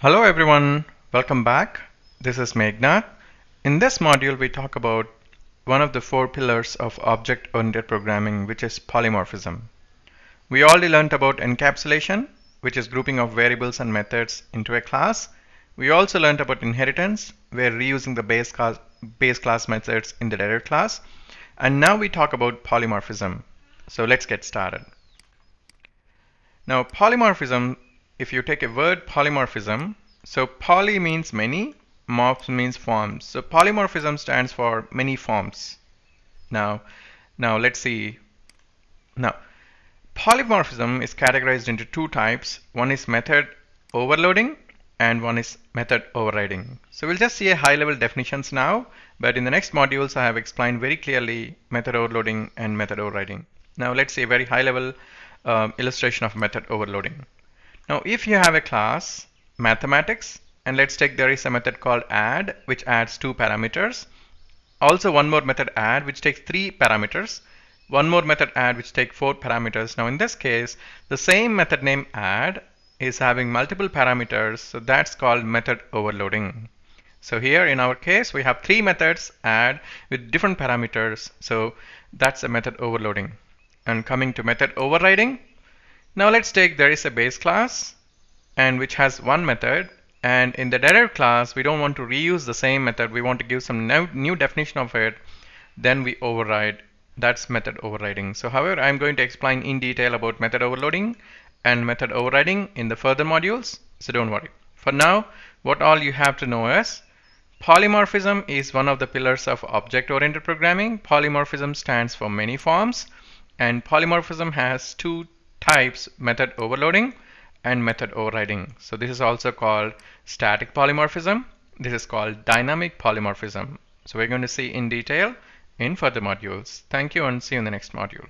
Hello everyone, welcome back. This is Meganadha. In this module we talk about one of the four pillars of object-oriented programming, which is polymorphism. We already learned about encapsulation, which is grouping of variables and methods into a class. We also learned about inheritance, where reusing the base class methods in the derived class. And now we talk about polymorphism. So let's get started. Now polymorphism, if you take a word polymorphism, so poly means many, morph means forms. So polymorphism stands for many forms. Now let's see. Now polymorphism is categorized into two types. One is method overloading and one is method overriding. So we'll just see a high level definitions now, but in the next modules I have explained very clearly method overloading and method overriding. Now let's see a very high level illustration of method overloading. Now if you have a class mathematics, and let's take there is a method called add, which adds 2 parameters. Also one more method add, which takes 3 parameters. One more method add, which takes 4 parameters. Now in this case, the same method name add is having multiple parameters, so that's called method overloading. So here in our case we have 3 methods add with different parameters, so that's a method overloading. And coming to method overriding, now let's take there is a base class and which has one method, and in the derived class we don't want to reuse the same method, we want to give some new definition of it, then we override. That's method overriding. So however, I'm going to explain in detail about method overloading and method overriding in the further modules, so don't worry. For now, what all you have to know is polymorphism is one of the pillars of object-oriented programming. Polymorphism stands for many forms, and polymorphism has two types, method overloading and method overriding. So this is also called static polymorphism. This is called dynamic polymorphism. So we're going to see in detail in further modules. Thank you and see you in the next module.